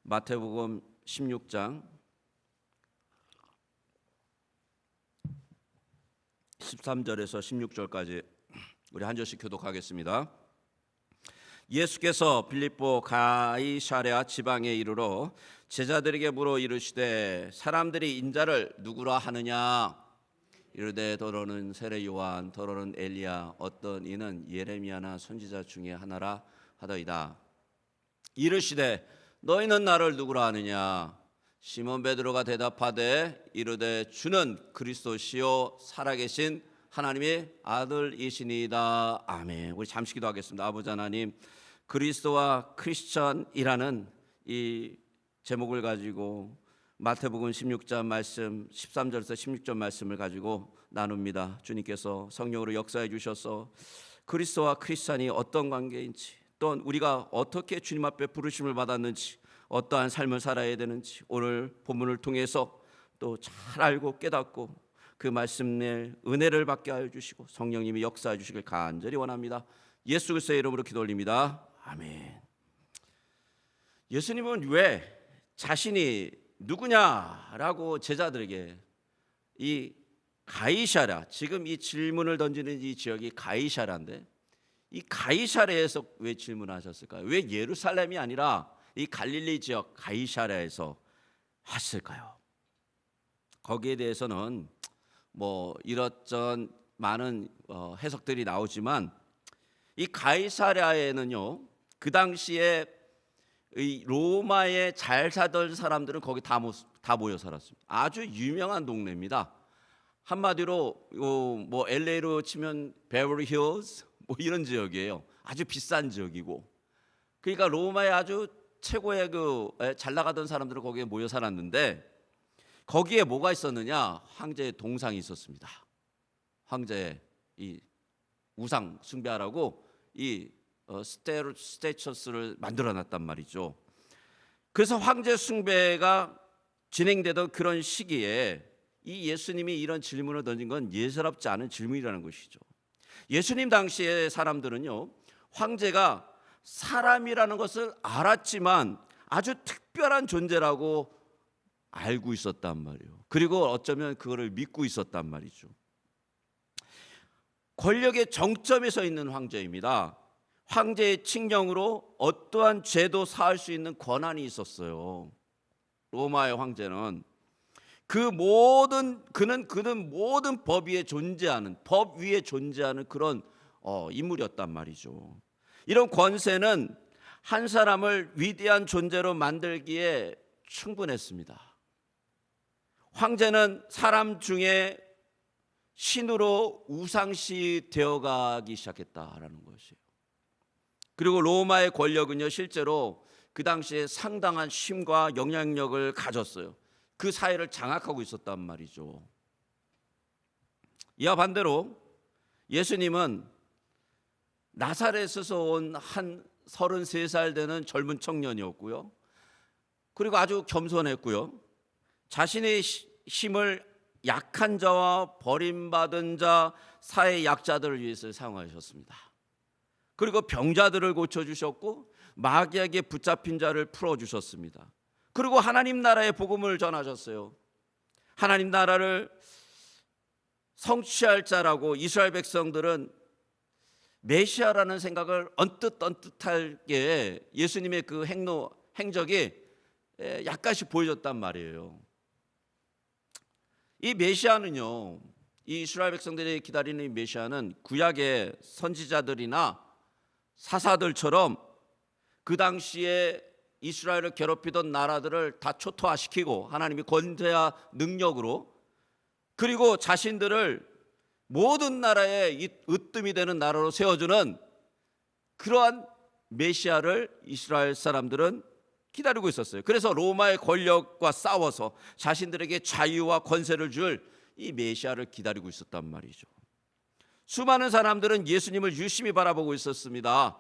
마태복음 16장 13절에서 16절까지 우리 한 절씩 교독하겠습니다. 예수께서 빌립보 가이사랴 지방에 이르러 제자들에게 물어 이르시되 사람들이 인자를 누구라 하느냐? 이르되 더러는 세례 요한, 더러는 엘리야, 어떤 이는 예레미야나 선지자 중에 하나라 하더이다. 이르시되 너희는 나를 누구라 하느냐? 시몬 베드로가 대답하되 이르되 주는 그리스도시요 살아계신 하나님의 아들이시니이다. 아멘. 우리 잠시 기도하겠습니다. 아버지 하나님, 그리스도와 크리스천이라는 이 제목을 가지고 마태복음 16장 말씀 13절에서 16절 말씀을 가지고 나눕니다. 주님께서 성령으로 역사해 주셔서 그리스도와 크리스천이 어떤 관계인지, 또 우리가 어떻게 주님 앞에 부르심을 받았는지, 어떠한 삶을 살아야 되는지 오늘 본문을 통해서 또 잘 알고 깨닫고 그 말씀의 은혜를 받게 하여 주시고 성령님이 역사해 주시길 간절히 원합니다. 예수 그리스도의 이름으로 기도 올립니다. 아멘. 예수님은 왜 자신이 누구냐라고 제자들에게 이 가이사랴, 지금 이 질문을 던지는 이 지역이 가이사랴인데 이 가이사랴에서 왜 질문하셨을까요? 왜 예루살렘이 아니라 이 갈릴리 지역 가이사랴에서 하셨을까요? 거기에 대해서는 뭐 이것저것 많은 해석들이 나오지만 이 가이사랴에는요, 그 당시에 이 로마에 잘 살던 사람들은 거기 다 모여 살았습니다. 아주 유명한 동네입니다. 한마디로 뭐 LA로 치면 베버리 hills 뭐 이런 지역이에요. 아주 비싼 지역이고, 그러니까 로마의 아주 최고의 잘 나가던 사람들은 거기에 모여 살았는데 거기에 뭐가 있었느냐? 황제의 동상이 있었습니다. 황제의 이 우상 숭배하라고 이 스테이처스를 만들어놨단 말이죠. 그래서 황제 숭배가 진행되던 그런 시기에 이 예수님이 이런 질문을 던진 건 예사롭지 않은 질문이라는 것이죠. 예수님 당시의 사람들은요, 황제가 사람이라는 것을 알았지만 아주 특별한 존재라고 알고 있었단 말이에요. 그리고 어쩌면 그거를 믿고 있었단 말이죠. 권력의 정점에 서 있는 황제입니다. 황제의 칙령으로 어떠한 죄도 사할 수 있는 권한이 있었어요. 로마의 황제는 그는 모든 법 위에 존재하는 그런 인물이었단 말이죠. 이런 권세는 한 사람을 위대한 존재로 만들기에 충분했습니다. 황제는 사람 중에 신으로 우상시 되어가기 시작했다라는 것이에요. 그리고 로마의 권력은요, 실제로 그 당시에 상당한 힘과 영향력을 가졌어요. 그 사회를 장악하고 있었단 말이죠. 이와 반대로 예수님은 나사렛에서 온 한 33살 되는 젊은 청년이었고요. 그리고 아주 겸손했고요. 자신의 힘을 약한 자와 버림받은 자, 사회 약자들을 위해서 사용하셨습니다. 그리고 병자들을 고쳐주셨고 마귀에게 붙잡힌 자를 풀어주셨습니다. 그리고 하나님 나라의 복음을 전하셨어요. 하나님 나라를 성취할 자라고 이스라엘 백성들은 메시아라는 생각을 언뜻하게 예수님의 그 행적이 약간씩 보여줬단 말이에요. 이 메시아는요, 이 이스라엘 백성들이 기다리는 이 메시아는 구약의 선지자들이나 사사들처럼 그 당시에 이스라엘을 괴롭히던 나라들을 다 초토화시키고 하나님이 권세와 능력으로, 그리고 자신들을 모든 나라의 이 으뜸이 되는 나라로 세워주는 그러한 메시아를 이스라엘 사람들은 기다리고 있었어요. 그래서 로마의 권력과 싸워서 자신들에게 자유와 권세를 줄 이 메시아를 기다리고 있었단 말이죠. 수많은 사람들은 예수님을 유심히 바라보고 있었습니다.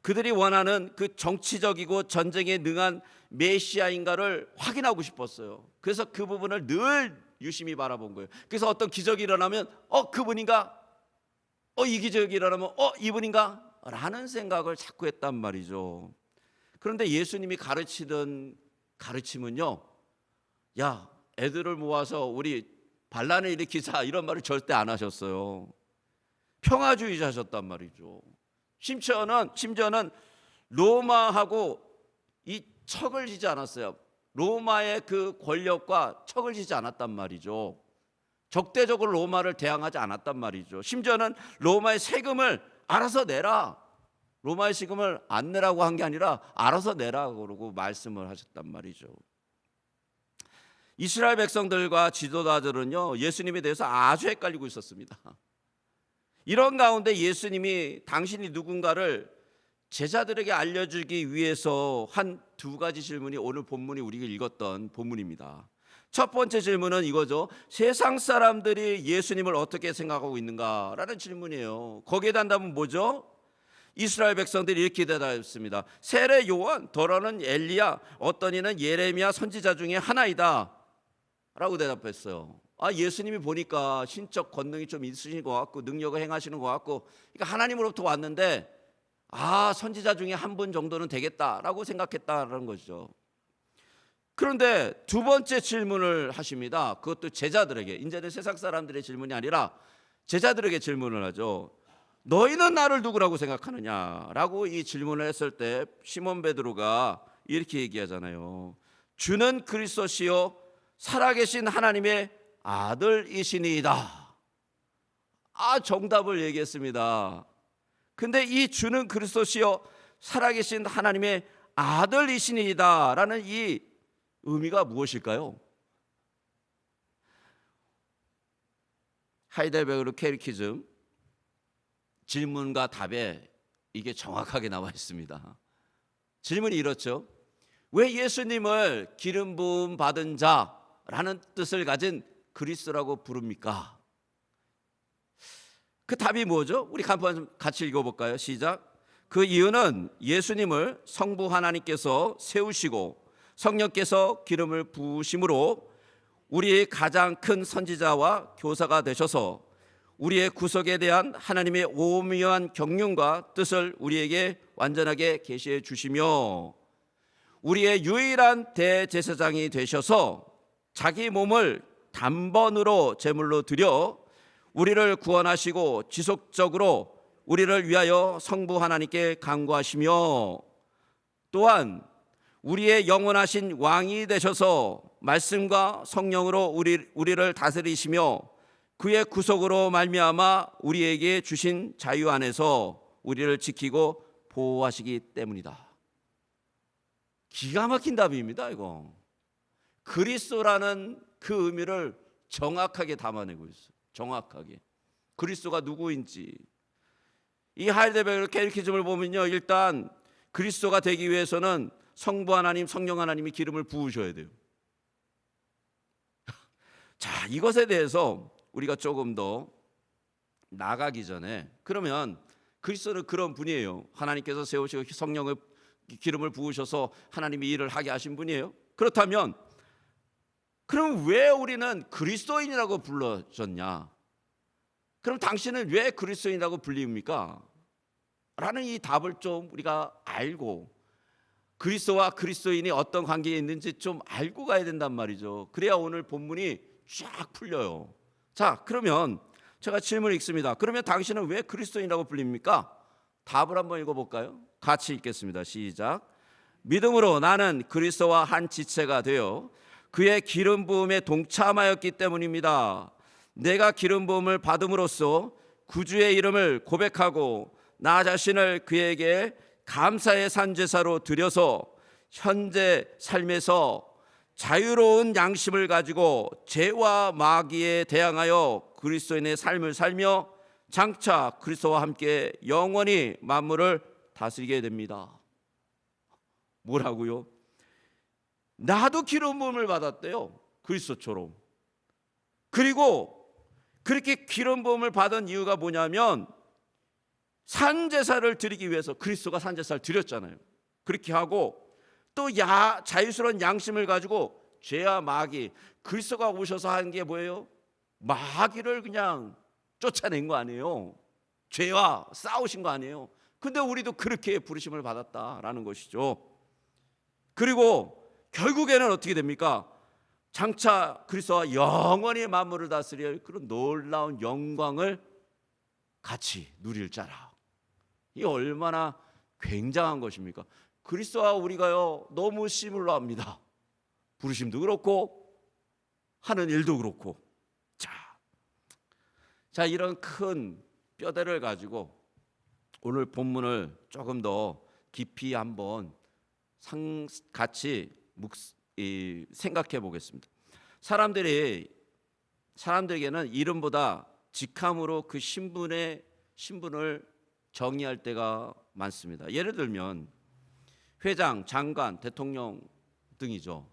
그들이 원하는 그 정치적이고 전쟁에 능한 메시아인가를 확인하고 싶었어요. 그래서 그 부분을 늘 유심히 바라본 거예요. 그래서 어떤 기적이 일어나면 그분인가? 이 기적이 일어나면 이분인가? 라는 생각을 자꾸 했단 말이죠. 그런데 예수님이 가르치던 가르침은요, 야, 애들을 모아서 우리 반란을 일으키자, 이런 말을 절대 안 하셨어요. 평화주의자셨단 말이죠. 심지어는 로마하고 이 척을 지지 않았어요. 로마의 그 권력과 척을 지지 않았단 말이죠. 적대적으로 로마를 대항하지 않았단 말이죠. 심지어는 로마의 세금을 알아서 내라, 로마의 세금을 안 내라고 한 게 아니라 알아서 내라고 그러고 말씀을 하셨단 말이죠. 이스라엘 백성들과 지도자들은요, 예수님에 대해서 아주 헷갈리고 있었습니다. 이런 가운데 예수님이 당신이 누군가를 제자들에게 알려주기 위해서 한 두 가지 질문이 오늘 본문이 우리가 읽었던 본문입니다. 첫 번째 질문은 이거죠. 세상 사람들이 예수님을 어떻게 생각하고 있는가라는 질문이에요. 거기에 대한 답은 뭐죠? 이스라엘 백성들이 이렇게 대답했습니다. 세례 요한, 더러는 엘리야, 어떤 이는 예레미야 선지자 중에 하나이다 라고 대답했어요. 예수님이 보니까 신적 권능이 좀 있으신 것 같고 능력을 행하시는 것 같고, 그러니까 하나님으로부터 왔는데 선지자 중에 한 분 정도는 되겠다라고 생각했다라는 거죠. 그런데 두 번째 질문을 하십니다. 그것도 제자들에게, 이제는 세상 사람들의 질문이 아니라 제자들에게 질문을 하죠. 너희는 나를 누구라고 생각하느냐라고 이 질문을 했을 때 시몬 베드로가 이렇게 얘기하잖아요. 주는 그리스도시요 살아계신 하나님의 아들이시니이다. 정답을 얘기했습니다. 근데 이 주는 그리스도시요 살아계신 하나님의 아들이시니이다 라는 이 의미가 무엇일까요? 하이델베르 캐티키즘 질문과 답에 이게 정확하게 나와 있습니다. 질문이 이렇죠. 왜 예수님을 기름 부음 받은 자라는 뜻을 가진 그리스도라고 부릅니까? 그 답이 뭐죠? 우리 한번 같이 읽어볼까요? 시작. 그 이유는 예수님을 성부 하나님께서 세우시고 성령께서 기름을 부으심으로 우리의 가장 큰 선지자와 교사가 되셔서 우리의 구속에 대한 하나님의 오묘한 경륜과 뜻을 우리에게 완전하게 계시해 주시며 우리의 유일한 대제사장이 되셔서 자기 몸을 단번으로 제물로 드려 우리를 구원하시고 지속적으로 우리를 위하여 성부 하나님께 간구하시며 또한 우리의 영원하신 왕이 되셔서 말씀과 성령으로 우리를 다스리시며 그의 구속으로 말미암아 우리에게 주신 자유 안에서 우리를 지키고 보호하시기 때문이다. 기가 막힌 답입니다. 이거 그리스도라는 그 의미를 정확하게 담아내고 있어요. 정확하게 그리스도가 누구인지. 이 하이델베르 캐티키즘을 보면요, 일단 그리스도가 되기 위해서는 성부 하나님, 성령 하나님이 기름을 부으셔야 돼요. 자, 이것에 대해서 우리가 조금 더 나가기 전에, 그러면 그리스도는 그런 분이에요. 하나님께서 세우시고 성령의 기름을 부으셔서 하나님이 일을 하게 하신 분이에요. 그렇다면 그럼 왜 우리는 그리스도인이라고 불러졌냐? 그럼 당신은 왜 그리스도인이라고 불립니까? 라는 이 답을 좀 우리가 알고 그리스도와 그리스도인이 어떤 관계에 있는지 좀 알고 가야 된단 말이죠. 그래야 오늘 본문이 쫙 풀려요. 자, 그러면 제가 질문을 읽습니다. 그러면 당신은 왜 그리스도인이라고 불립니까? 답을 한번 읽어볼까요? 같이 읽겠습니다. 시작. 믿음으로 나는 그리스도와 한 지체가 되어 그의 기름 부음에 동참하였기 때문입니다. 내가 기름 부음을 받음으로써 구주의 이름을 고백하고 나 자신을 그에게 감사의 산제사로 드려서 현재 삶에서 자유로운 양심을 가지고 죄와 마귀에 대항하여 그리스도인의 삶을 살며 장차 그리스도와 함께 영원히 만물을 다스리게 됩니다. 뭐라고요? 나도 기름 부음을 받았대요. 그리스도처럼. 그리고 그렇게 기름 부음을 받은 이유가 뭐냐면 산제사를 드리기 위해서. 그리스도가 산제사를 드렸잖아요. 그렇게 하고 또 자유스러운 양심을 가지고 죄와 마귀, 그리스도가 오셔서 한 게 뭐예요? 마귀를 그냥 쫓아낸 거 아니에요. 죄와 싸우신 거 아니에요. 근데 우리도 그렇게 부르심을 받았다라는 것이죠. 그리고 결국에는 어떻게 됩니까? 장차 그리스도와 영원히 만물을 다스릴 그런 놀라운 영광을 같이 누릴 자라. 이 얼마나 굉장한 것입니까? 그리스도와 우리가요 너무 시뮬러합니다. 부르심도 그렇고 하는 일도 그렇고. 자, 이런 큰 뼈대를 가지고 오늘 본문을 조금 더 깊이 한번 같이 생각해 보겠습니다. 사람들에게는 이름보다 직함으로 그 신분을 정의할 때가 많습니다. 예를 들면 회장, 장관, 대통령 등이죠.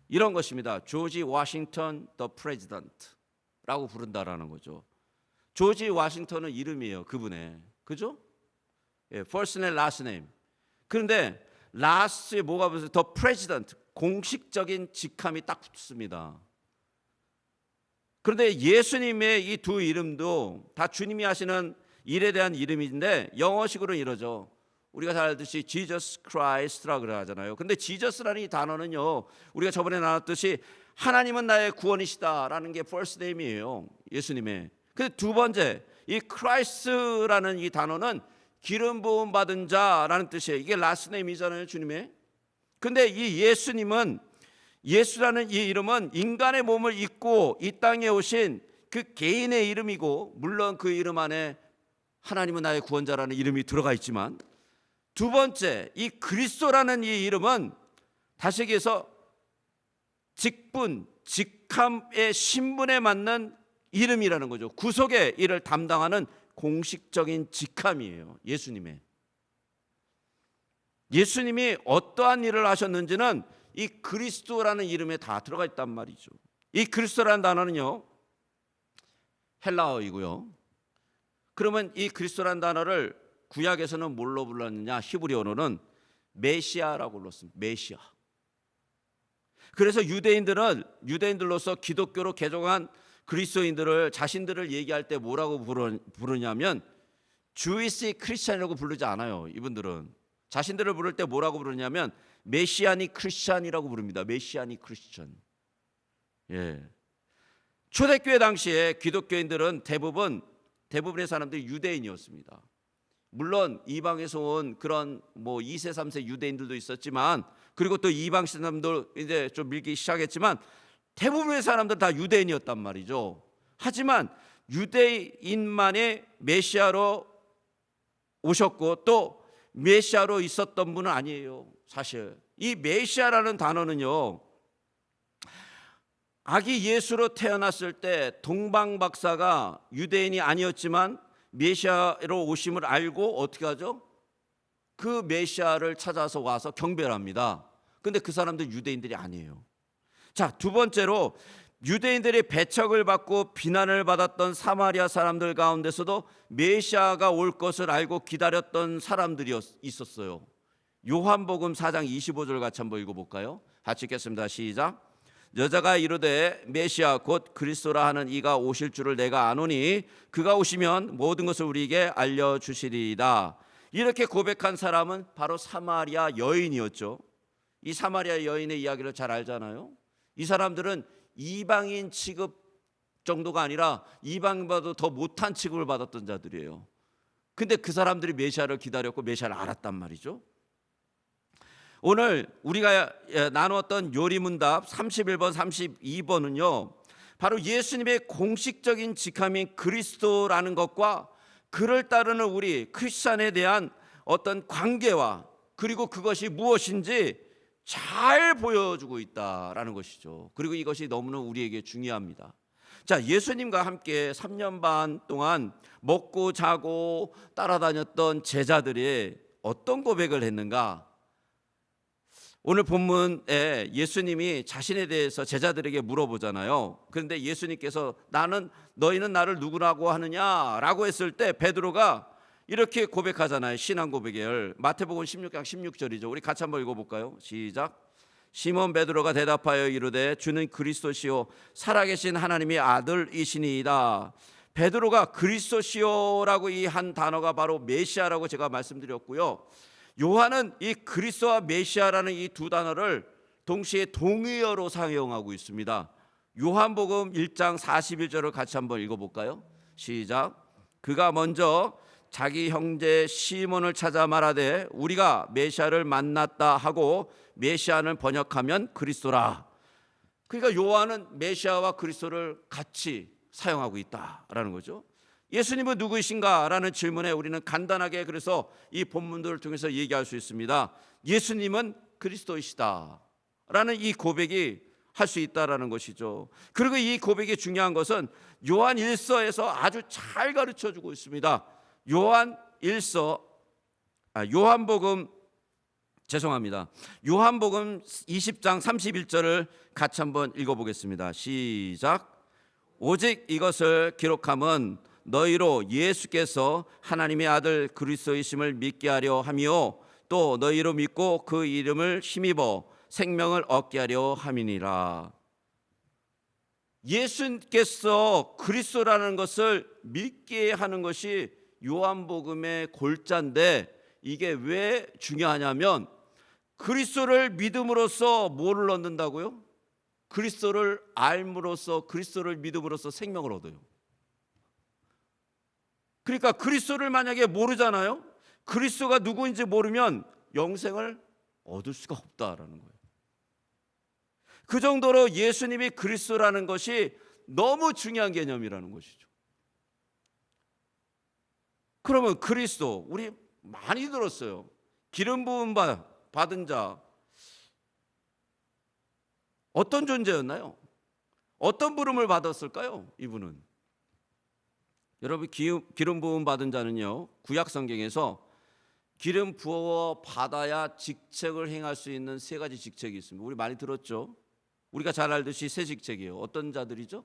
이런 것입니다. 조지 워싱턴 더 프레지던트라고 부른다라는 거죠. 조지 워싱턴은 이름이에요. 그분의. 그죠? 예, first name, last name. 그런데 last에 뭐가 붙어요? 더 프레지던트. 공식적인 직함이 딱 붙습니다. 그런데 예수님의 이 두 이름도 다 주님이 하시는 일에 대한 이름인데 영어식으로는 이러죠. 우리가 잘 알듯이 Jesus Christ라고 그러잖아요. 근데 Jesus라는 이 단어는요, 우리가 저번에 나눴듯이 하나님은 나의 구원이시다라는 게 first name이에요. 예수님의. 근데 두 번째, 이 Christ라는 이 단어는 기름 부음 받은 자라는 뜻이에요. 이게 last name이잖아요, 주님의. 근데 이 예수라는 이 이름은 인간의 몸을 입고 이 땅에 오신 그 개인의 이름이고, 물론 그 이름 안에 하나님은 나의 구원자라는 이름이 들어가 있지만, 두 번째 이 그리스도라는 이 이름은 다시 얘기해서 직분, 직함의 신분에 맞는 이름이라는 거죠. 구속의 일을 담당하는 공식적인 직함이에요. 예수님이 어떠한 일을 하셨는지는 이 그리스도라는 이름에 다 들어가 있단 말이죠. 이 그리스도라는 단어는요 헬라어이고요. 그러면 이 그리스도라는 단어를 구약에서는 뭘로 불렀느냐? 히브리어로는 메시아라고 불렀습니다. 메시아. 그래서 유대인들로서 기독교로 개종한 그리스도인들을 자신들을 얘기할 때 뭐라고 부르냐면 주이시 크리스찬이라고 부르지 않아요. 이분들은 자신들을 부를 때 뭐라고 부르냐면 메시아닉 크리스찬이라고 부릅니다. 메시아닉 크리스찬. 예. 초대교회 당시에 기독교인들은 대부분의 사람들이 유대인이었습니다. 물론 이방에서 온 그런 2세 3세 유대인들도 있었지만, 그리고 또 이방 사람도 이제 좀 밀기 시작했지만 대부분의 사람들 다 유대인이었단 말이죠. 하지만 유대인만의 메시아로 오셨고 또 메시아로 있었던 분은 아니에요. 사실 이 메시아라는 단어는요, 아기 예수로 태어났을 때 동방 박사가 유대인이 아니었지만 메시아로 오심을 알고 어떻게 하죠? 그 메시아를 찾아서 와서 경배를 합니다. 근데 그 사람들 유대인들이 아니에요. 자, 두 번째로 유대인들이 배척을 받고 비난을 받았던 사마리아 사람들 가운데서도 메시아가 올 것을 알고 기다렸던 사람들이 있었어요. 요한복음 4장 25절 같이 한번 읽어볼까요? 같이 읽겠습니다. 시작. 여자가 이르되 메시아 곧 그리스도라 하는 이가 오실 줄을 내가 아노니 그가 오시면 모든 것을 우리에게 알려주시리이다. 이렇게 고백한 사람은 바로 사마리아 여인이었죠. 이 사마리아 여인의 이야기를 잘 알잖아요. 이 사람들은 이방인 취급 정도가 아니라 이방인보다 더 못한 취급을 받았던 자들이에요. 근데 그 사람들이 메시아를 기다렸고 메시아를 알았단 말이죠. 오늘 우리가 나누었던 요리문답 31번 32번은요 바로 예수님의 공식적인 직함인 그리스도라는 것과 그를 따르는 우리 크리스찬에 대한 어떤 관계와 그리고 그것이 무엇인지 잘 보여주고 있다라는 것이죠. 그리고 이것이 너무나 우리에게 중요합니다. 자, 예수님과 함께 3년 반 동안 먹고 자고 따라다녔던 제자들이 어떤 고백을 했는가? 오늘 본문에 예수님이 자신에 대해서 제자들에게 물어보잖아요. 그런데 예수님께서 너희는 나를 누구라고 하느냐라고 했을 때 베드로가 이렇게 고백하잖아요. 신앙 고백을. 마태복음 16장 16절이죠. 우리 같이 한번 읽어볼까요? 시작. 시몬 베드로가 대답하여 이르되 주는 그리스도시요 살아계신 하나님의 아들이시니이다. 베드로가 그리스도시요라고 이 한 단어가 바로 메시아라고 제가 말씀드렸고요. 요한은 이 그리스도와 메시아라는 이 두 단어를 동시에 동의어로 사용하고 있습니다. 요한복음 1장 41절을 같이 한번 읽어볼까요? 시작. 그가 먼저 자기 형제 시몬을 찾아 말하되 우리가 메시아를 만났다 하고 메시아는 번역하면 그리스도라. 그러니까 요한은 메시아와 그리스도를 같이 사용하고 있다라는 거죠. 예수님은 누구이신가? 라는 질문에 우리는 간단하게 그래서 이 본문들을 통해서 얘기할 수 있습니다. 예수님은 그리스도이시다 라는 이 고백이 할 수 있다라는 것이죠. 그리고 이 고백이 중요한 것은 요한 1서에서 아주 잘 가르쳐주고 있습니다. 요한복음 20장 31절을 같이 한번 읽어보겠습니다. 시작. 오직 이것을 기록함은 너희로 예수께서 하나님의 아들 그리스도이심을 믿게 하려 함이요 또 너희로 믿고 그 이름을 힘입어 생명을 얻게 하려 함이니라. 예수께서 그리스도라는 것을 믿게 하는 것이 요한복음의 골자인데, 이게 왜 중요하냐면 그리스도를 믿음으로써 뭐를 얻는다고요? 그리스도를 알므로써, 그리스도를 믿음으로써 생명을 얻어요. 그러니까 그리스도를 만약에 모르잖아요. 그리스도가 누구인지 모르면 영생을 얻을 수가 없다라는 거예요. 그 정도로 예수님이 그리스도라는 것이 너무 중요한 개념이라는 것이죠. 그러면 그리스도, 우리 많이 들었어요. 기름 부음 받은 자, 어떤 존재였나요? 어떤 부름을 받았을까요? 이분은. 여러분, 기름 부음 받은 자는요, 구약 성경에서 기름 부어 받아야 직책을 행할 수 있는 세 가지 직책이 있습니다. 우리 많이 들었죠? 우리가 잘 알듯이 세 직책이에요. 어떤 자들이죠?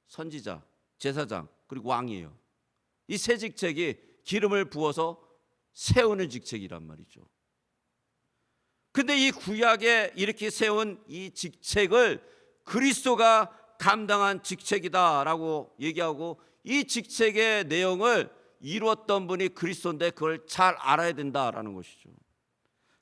선지자, 제사장, 그리고 왕이에요. 이 세 직책이 기름을 부어서 세우는 직책이란 말이죠. 근데 이 구약에 이렇게 세운 이 직책을 그리스도가 감당한 직책이다라고 얘기하고, 이 직책의 내용을 이루었던 분이 그리스도인데 그걸 잘 알아야 된다라는 것이죠.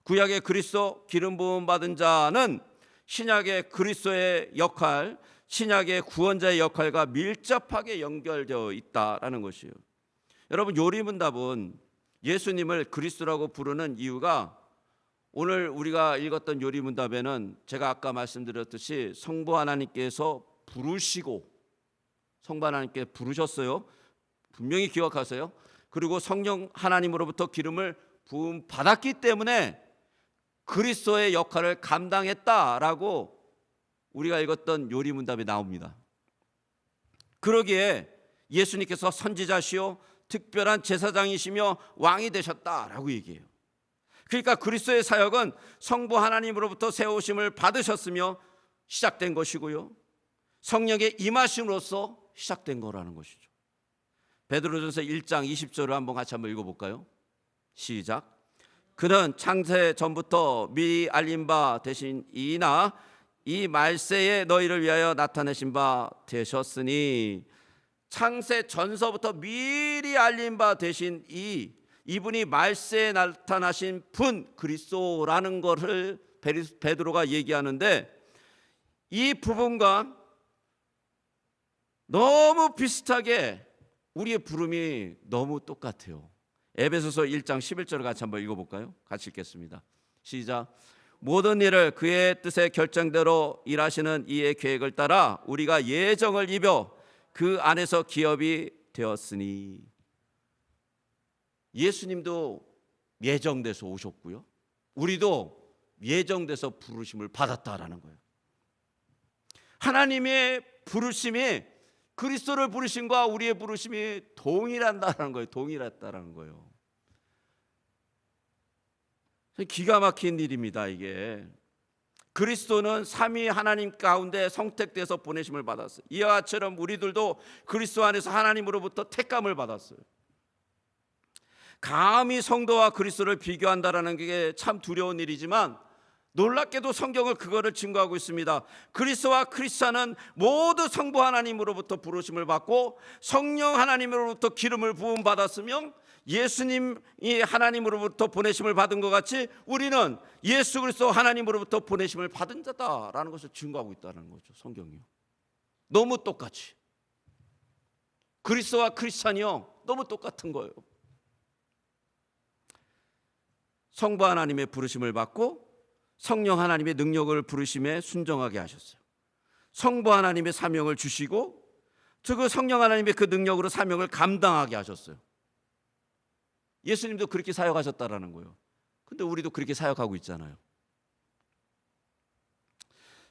구약의 그리스도 기름 부음 받은 자는 신약의 그리스도의 역할, 신약의 구원자의 역할과 밀접하게 연결되어 있다라는 것이에요. 여러분, 요리문답은 예수님을 그리스도라고 부르는 이유가, 오늘 우리가 읽었던 요리문답에는 제가 아까 말씀드렸듯이 성부 하나님께서 부르시고, 성부 하나님께 부르셨어요. 분명히 기억하세요. 그리고 성령 하나님으로부터 기름을 부음 받았기 때문에 그리스도의 역할을 감당했다라고 우리가 읽었던 요리문답에 나옵니다. 그러기에 예수님께서 선지자시요 특별한 제사장이시며 왕이 되셨다라고 얘기해요. 그러니까 그리스도의 사역은 성부 하나님으로부터 세우심을 받으셨으며 시작된 것이고요, 성령의 임하심으로써 시작된 거라는 것이죠. 베드로전서 1장 20절을 한번 같이 한번 읽어볼까요? 시작. 그는 창세 전부터 미리 알린 바 되신 이나 이 말세에 너희를 위하여 나타내신 바 되셨으니, 창세 전서부터 미리 알린 바 되신 이분이 말세에 나타나신 분 그리스도라는 것을 베드로가 얘기하는데, 이 부분과 너무 비슷하게 우리의 부름이 너무 똑같아요. 에베소서 1장 11절을 같이 한번 읽어볼까요? 같이 읽겠습니다. 시작. 모든 일을 그의 뜻의 결정대로 일하시는 이의 계획을 따라 우리가 예정을 입어 그 안에서 기업이 되었으니. 예수님도 예정돼서 오셨고요, 우리도 예정돼서 부르심을 받았다라는 거예요. 하나님의 부르심이 그리스도를 부르심과 우리의 부르심이 동일하다는 거예요. 동일했다라는 거예요. 기가 막힌 일입니다. 이게 그리스도는 삼위 하나님 가운데 성택돼서 보내심을 받았어요. 이와 같이처럼 우리들도 그리스도 안에서 하나님으로부터 택감을 받았어요. 감히 성도와 그리스도를 비교한다라는 게 참 두려운 일이지만, 놀랍게도 성경은 그거를 증거하고 있습니다. 그리스도와 크리스찬은 모두 성부 하나님으로부터 부르심을 받고 성령 하나님으로부터 기름을 부음 받았으며 예수님이 하나님으로부터 보내심을 받은 것 같이 우리는 예수 그리스도 하나님으로부터 보내심을 받은 자다라는 것을 증거하고 있다는 거죠. 성경이요. 너무 똑같이. 그리스도와 크리스찬이요. 너무 똑같은 거예요. 성부 하나님의 부르심을 받고 성령 하나님의 능력을 부르심에 순종하게 하셨어요. 성부 하나님의 사명을 주시고 그 성령 하나님의 그 능력으로 사명을 감당하게 하셨어요. 예수님도 그렇게 사역하셨다라는 거예요. 근데 우리도 그렇게 사역하고 있잖아요.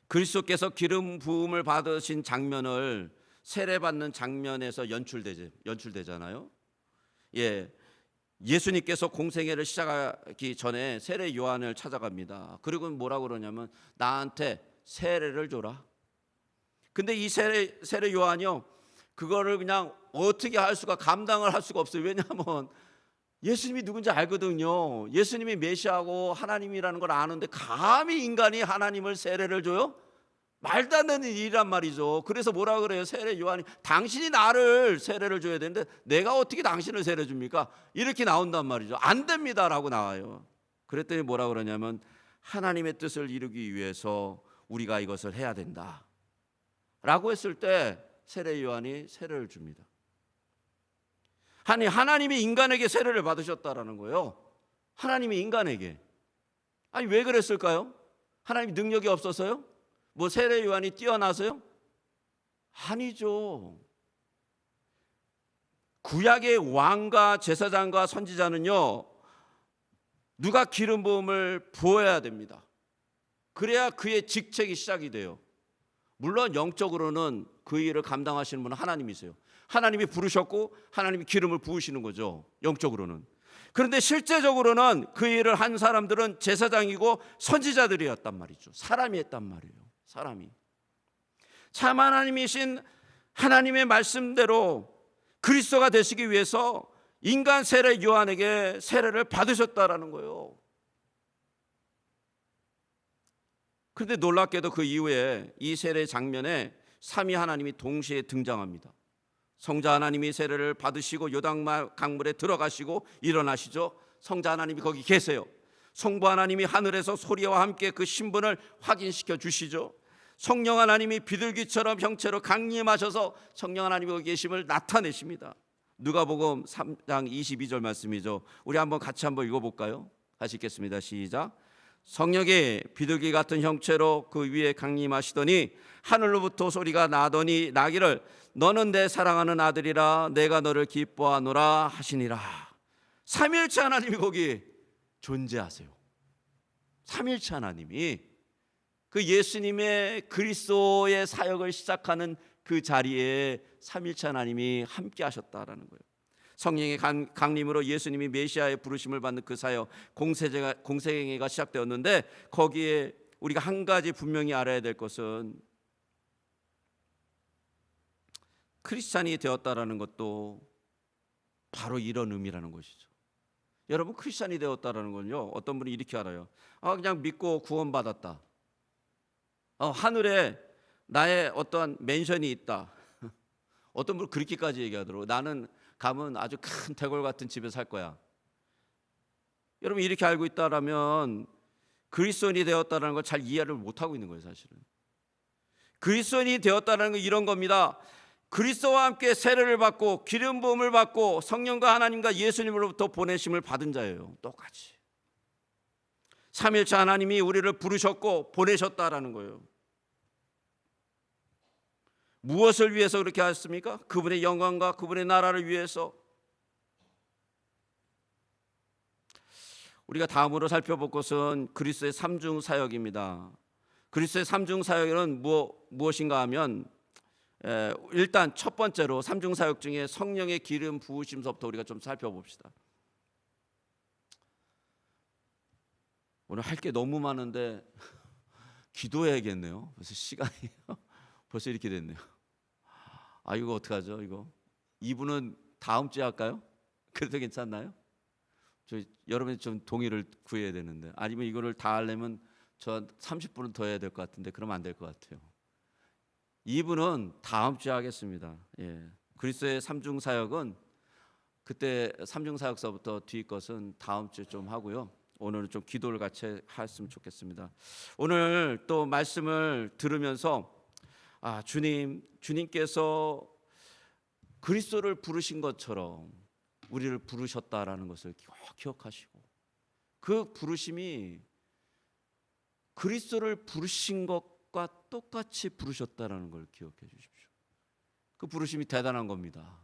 그리스도께서 기름 부음을 받으신 장면을 세례받는 장면에서 연출되잖아요. 예수님께서 공생애를 시작하기 전에 세례 요한을 찾아갑니다. 그리고 뭐라고 그러냐면 나한테 세례를 줘라. 근데 이 세례 요한이요, 그거를 그냥 어떻게 할 수가, 감당을 할 수가 없어요. 왜냐하면 예수님이 누군지 알거든요. 예수님이 메시아고 하나님이라는 걸 아는데 감히 인간이 하나님을 세례를 줘요? 말도 안 되는 일이란 말이죠. 그래서 뭐라 그래요? 세례 요한이 당신이 나를 세례를 줘야 되는데 내가 어떻게 당신을 세례 줍니까? 이렇게 나온단 말이죠. 안 됩니다라고 나와요. 그랬더니 뭐라 그러냐면 하나님의 뜻을 이루기 위해서 우리가 이것을 해야 된다 라고 했을 때 세례 요한이 세례를 줍니다. 아니, 하나님이 인간에게 세례를 받으셨다라는 거예요. 하나님이 인간에게. 아니, 왜 그랬을까요? 하나님이 능력이 없어서요? 뭐 세례 요한이 뛰어나서요? 아니죠. 구약의 왕과 제사장과 선지자는요, 누가 기름 부음을 부어야 됩니다. 그래야 그의 직책이 시작이 돼요. 물론 영적으로는 그 일을 감당하시는 분은 하나님이세요. 하나님이 부르셨고 하나님이 기름을 부으시는 거죠, 영적으로는. 그런데 실제적으로는 그 일을 한 사람들은 제사장이고 선지자들이었단 말이죠. 사람이 했단 말이에요. 사람이. 참 하나님이신 하나님의 말씀대로 그리스도가 되시기 위해서 인간 세례 요한에게 세례를 받으셨다라는 거예요. 그런데 놀랍게도 그 이후에 이 세례 장면에 삼위 하나님이 동시에 등장합니다. 성자 하나님이 세례를 받으시고 요단 강물에 들어가시고 일어나시죠. 성자 하나님이 거기 계세요. 성부 하나님이 하늘에서 소리와 함께 그 신분을 확인시켜 주시죠. 성령 하나님이 비둘기처럼 형체로 강림하셔서 성령 하나님이 거기 계심을 나타내십니다. 누가복음 3장 22절 말씀이죠. 우리 한번 같이 한번 읽어볼까요? 같이 읽겠습니다. 시작. 성령이 비둘기 같은 형체로 그 위에 강림하시더니 하늘로부터 소리가 나기를 너는 내 사랑하는 아들이라 내가 너를 기뻐하노라 하시니라. 삼위일체 하나님이 거기 존재하세요. 삼위일체 하나님이 그 예수님의 그리스도의 사역을 시작하는 그 자리에 삼위일체 하나님이 함께 하셨다라는 거예요. 성령의 강림으로 예수님이 메시아의 부르심을 받는 그 사역 공생애가 시작되었는데, 거기에 우리가 한 가지 분명히 알아야 될 것은 크리스찬이 되었다라는 것도 바로 이런 의미라는 것이죠. 여러분, 크리스찬이 되었다라는 건요, 어떤 분이 이렇게 알아요. 그냥 믿고 구원받았다. 하늘에 나의 어떠한 맨션이 있다. 어떤 분은 그렇게까지 얘기하더라고요. 나는 가면 아주 큰 대궐 같은 집에 살 거야. 여러분, 이렇게 알고 있다라면 그리스도인이 되었다는 걸 잘 이해를 못하고 있는 거예요. 사실은 그리스도인이 되었다는 건 이런 겁니다. 그리스도와 함께 세례를 받고 기름 부음을 받고 성령과 하나님과 예수님으로부터 보내심을 받은 자예요. 똑같이 삼위일체 하나님이 우리를 부르셨고 보내셨다라는 거예요. 무엇을 위해서 그렇게 하셨습니까? 그분의 영광과 그분의 나라를 위해서. 우리가 다음으로 살펴볼 것은 그리스도의 삼중 사역입니다. 그리스도의 삼중 사역은 무엇인가 하면, 일단 첫 번째로 삼중 사역 중에 성령의 기름 부으심서부터 우리가 좀 살펴봅시다. 오늘 할 게 너무 많은데 기도해야겠네요. 벌써 시간이 벌써 이렇게 됐네요. 이거 어떡하죠? 이거 2부는 다음 주에 할까요? 그래도 괜찮나요? 여러분이 좀 동의를 구해야 되는데, 아니면 이거를 다 하려면 저 30분은 더 해야 될 것 같은데 그러면 안 될 것 같아요. 2부는 다음 주에 하겠습니다. 그리스도의 삼중 사역은 그때 삼중사역서부터 뒤 것은 다음 주에 좀 하고요. 오늘은 좀 기도를 같이 했으면 좋겠습니다. 오늘 또 말씀을 들으면서 주님께서 그리스도를 부르신 것처럼 우리를 부르셨다라는 것을 기억하시고, 그 부르심이 그리스도를 부르신 것과 똑같이 부르셨다라는 걸 기억해 주십시오. 그 부르심이 대단한 겁니다.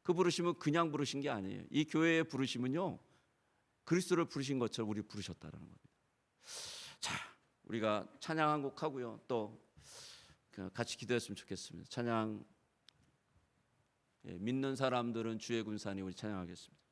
그 부르심은 그냥 부르신 게 아니에요. 이 교회의 부르심은요, 그리스도를 부르신 것처럼 우리 부르셨다라는 겁니다. 자, 우리가 찬양 한 곡 하고요. 또 같이 기도했으면 좋겠습니다. 찬양, 믿는 사람들은 주의 군사니, 우리 찬양하겠습니다.